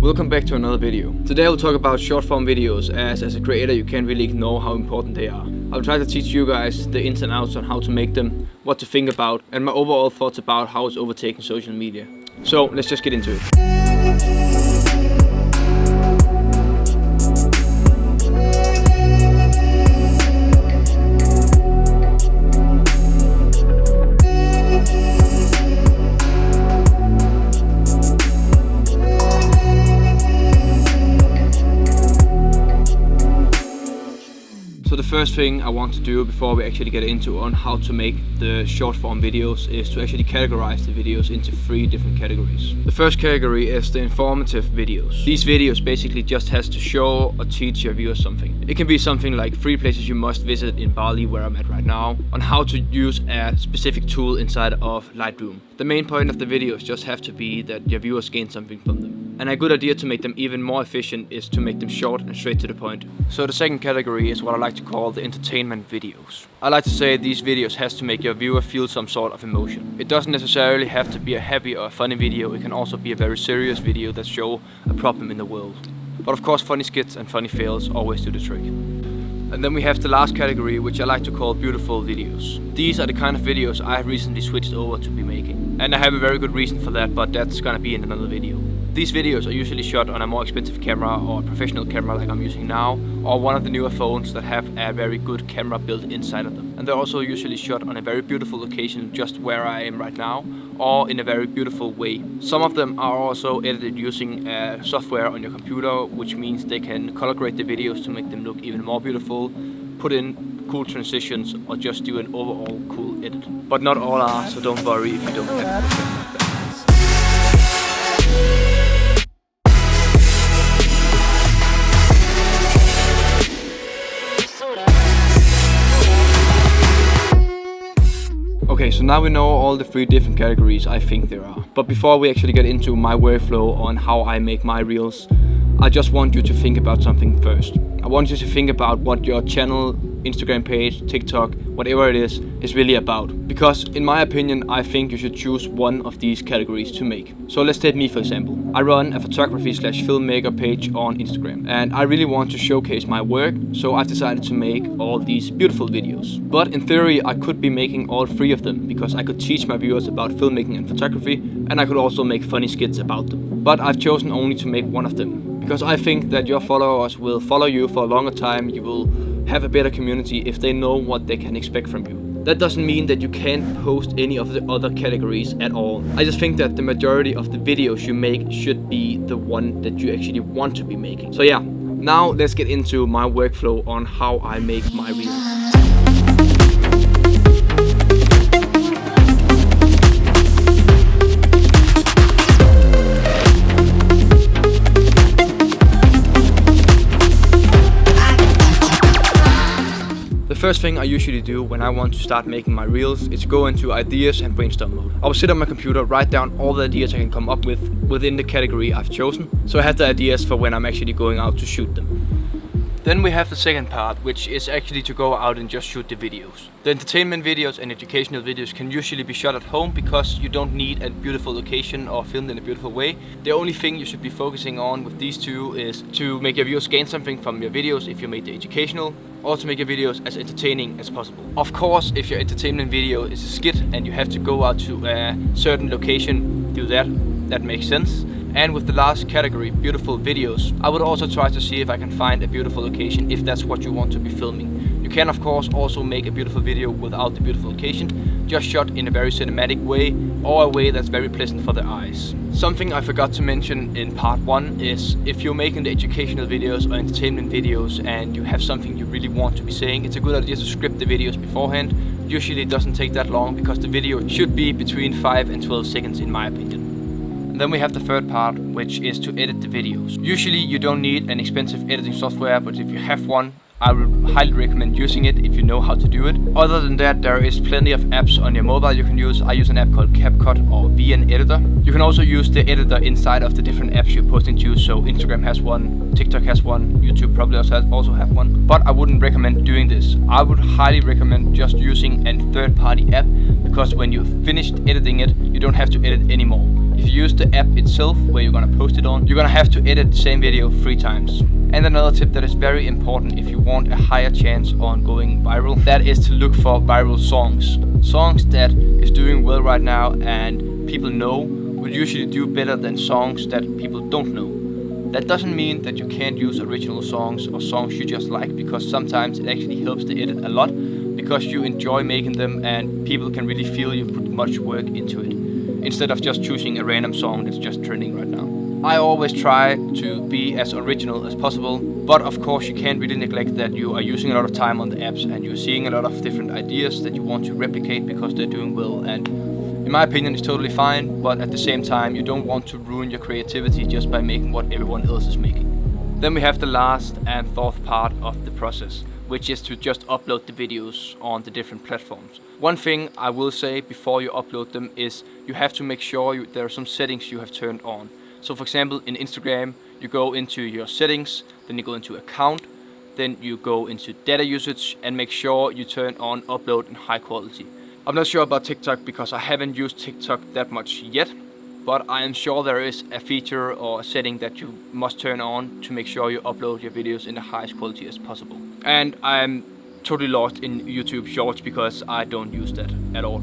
Welcome back to another video. Today I'll talk about short form videos as a creator you can't really ignore how important they are. I'll try to teach you guys the ins and outs on how to make them, what to think about, and my overall thoughts about how it's overtaking social media. So let's just get into it. So the first thing I want to do before we actually get into on how to make the short form videos is to actually categorize the videos into 3 different categories. The first category is the informative videos. These videos basically just has to show or teach your viewers something. It can be something like 3 places you must visit in Bali, where I'm at right now, on how to use a specific tool inside of Lightroom. The main point of the videos just have to be that your viewers gain something from them. And a good idea to make them even more efficient is to make them short and straight to the point. So the second category is what I like to call the entertainment videos. I like to say these videos has to make your viewer feel some sort of emotion. It doesn't necessarily have to be a happy or a funny video, it can also be a very serious video that show a problem in the world. But of course funny skits and funny fails always do the trick. And then we have the last category, which I like to call beautiful videos. These are the kind of videos I have recently switched over to be making. And I have a very good reason for that, but that's gonna be in another video. These videos are usually shot on a more expensive camera or a professional camera like I'm using now, or one of the newer phones that have a very good camera built inside of them. And they're also usually shot on a very beautiful location just where I am right now, or in a very beautiful way. Some of them are also edited using software on your computer, which means they can color grade the videos to make them look even more beautiful, put in cool transitions, or just do an overall cool edit. But not all are, so don't worry if you don't have it. Okay, so now we know all the 3 different categories I think there are. But before we actually get into my workflow on how I make my reels, I just want you to think about something first. I want you to think about what your channel, Instagram page, TikTok, whatever it is really about. Because in my opinion, I think you should choose one of these categories to make. So let's take me for example. I run a photography/filmmaker page on Instagram, and I really want to showcase my work, so I've decided to make all these beautiful videos. But in theory, I could be making all 3 of them, because I could teach my viewers about filmmaking and photography, and I could also make funny skits about them. But I've chosen only to make one of them, because I think that your followers will follow you for a longer time. You will have a better community if they know what they can expect from you. That doesn't mean that you can't post any of the other categories at all. I just think that the majority of the videos you make should be the one that you actually want to be making. So yeah, now let's get into my workflow on how I make my reels. The first thing I usually do when I want to start making my reels is go into ideas and brainstorm mode. I will sit on my computer, write down all the ideas I can come up with within the category I've chosen, so I have the ideas for when I'm actually going out to shoot them. Then we have the second part, which is actually to go out and just shoot the videos. The entertainment videos and educational videos can usually be shot at home because you don't need a beautiful location or filmed in a beautiful way. The only thing you should be focusing on with these 2 is to make your viewers gain something from your videos if you made the educational, or to make your videos as entertaining as possible. Of course, if your entertainment video is a skit and you have to go out to a certain location, do that. That makes sense. And with the last category, beautiful videos, I would also try to see if I can find a beautiful location if that's what you want to be filming. You can of course also make a beautiful video without the beautiful location, just shot in a very cinematic way, or a way that's very pleasant for the eyes. Something I forgot to mention in part 1 is if you're making the educational videos or entertainment videos and you have something you really want to be saying, it's a good idea to script the videos beforehand. Usually it doesn't take that long because the video should be between 5 and 12 seconds in my opinion. And then we have the third part, which is to edit the videos. Usually you don't need an expensive editing software, but if you have one, I would highly recommend using it if you know how to do it. Other than that, there is plenty of apps on your mobile you can use. I use an app called CapCut or VN Editor. You can also use the editor inside of the different apps you're posting to. So Instagram has one, TikTok has one, YouTube probably also have one. But I wouldn't recommend doing this. I would highly recommend just using a third-party app, because when you've finished editing it, you don't have to edit anymore. If you use the app itself, where you're gonna post it on, you're gonna have to edit the same video 3 times. And another tip that is very important if you want a higher chance on going viral, that is to look for viral songs. Songs that is doing well right now and people know will usually do better than songs that people don't know. That doesn't mean that you can't use original songs or songs you just like, because sometimes it actually helps the edit a lot because you enjoy making them and people can really feel you put much work into it, instead of just choosing a random song that's just trending right now. I always try to be as original as possible, but of course you can't really neglect that you are using a lot of time on the apps and you're seeing a lot of different ideas that you want to replicate because they're doing well, and in my opinion it's totally fine, but at the same time you don't want to ruin your creativity just by making what everyone else is making. Then we have the last and fourth part of the process, which is to just upload the videos on the different platforms. One thing I will say before you upload them is you have to make sure there are some settings you have turned on. So for example, in Instagram, you go into your settings, then you go into account, then you go into data usage and make sure you turn on upload in high quality. I'm not sure about TikTok because I haven't used TikTok that much yet, but I am sure there is a feature or a setting that you must turn on to make sure you upload your videos in the highest quality as possible. And I'm totally lost in YouTube Shorts because I don't use that at all.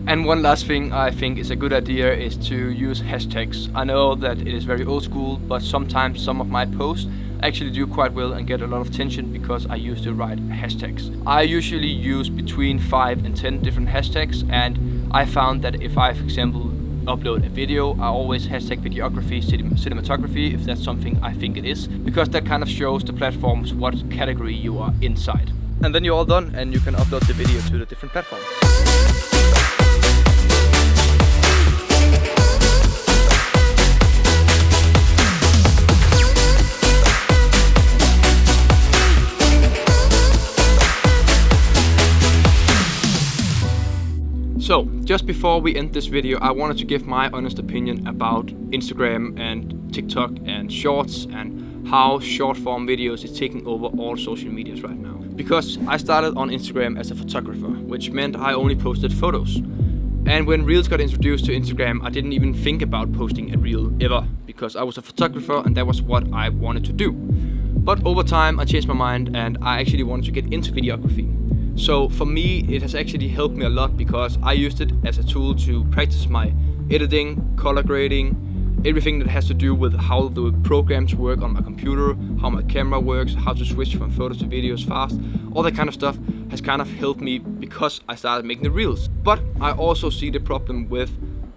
And one last thing I think is a good idea is to use hashtags. I know that it is very old school, but sometimes some of my posts actually do quite well and get a lot of attention because I use the right hashtags. I usually use between 5 and 10 different hashtags, and I found that if I, for example, upload a video, I always hashtag videography, cinematography, if that's something I think it is, because that kind of shows the platforms what category you are inside. And then you're all done and you can upload the video to the different platforms. So, just before we end this video, I wanted to give my honest opinion about Instagram and TikTok and Shorts and how short form videos is taking over all social medias right now. Because I started on Instagram as a photographer, which meant I only posted photos. And when Reels got introduced to Instagram, I didn't even think about posting a Reel ever, because I was a photographer and that was what I wanted to do. But over time I changed my mind and I actually wanted to get into videography. So for me, it has actually helped me a lot because I used it as a tool to practice my editing, color grading, everything that has to do with how the programs work on my computer, how my camera works, how to switch from photos to videos fast. All that kind of stuff has kind of helped me because I started making the Reels. But I also see the problem with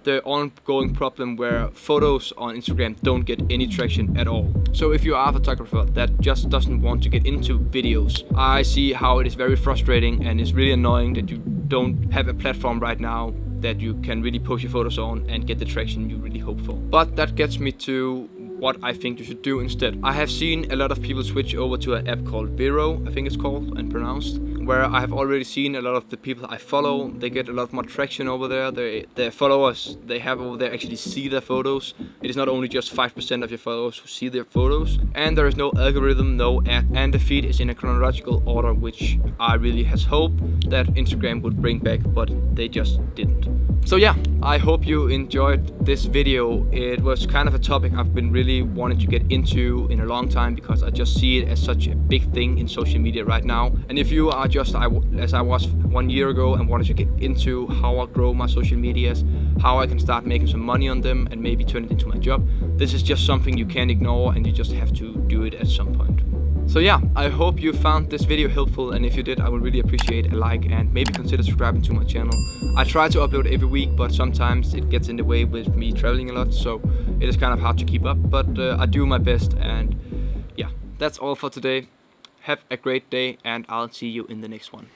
the ongoing problem where photos on Instagram don't get any traction at all. So if you are a photographer that just doesn't want to get into videos, I see how it is very frustrating and it's really annoying that you don't have a platform right now that you can really post your photos on and get the traction you really hope for. But that gets me to what I think you should do instead. I have seen a lot of people switch over to an app called Vero, I think it's called and pronounced, where I have already seen a lot of the people I follow, they get a lot more traction over there. Their followers they have over there actually see their photos. It is not only just 5% of your followers who see their photos, and there is no algorithm, no ad, and the feed is in a chronological order, which I really has hoped that Instagram would bring back, but they just didn't. So yeah, I hope you enjoyed this video. It was kind of a topic I've been really wanting to get into in a long time because I just see it as such a big thing in social media right now. And if you are just as I was 1 year ago and wanted to get into how I grow my social medias, how I can start making some money on them and maybe turn it into my job, this is just something you can't ignore and you just have to do it at some point. So yeah, I hope you found this video helpful, and if you did, I would really appreciate a like and maybe consider subscribing to my channel. I try to upload every week, but sometimes it gets in the way with me traveling a lot, so it is kind of hard to keep up, but I do my best. And yeah, that's all for today. Have a great day and I'll see you in the next one.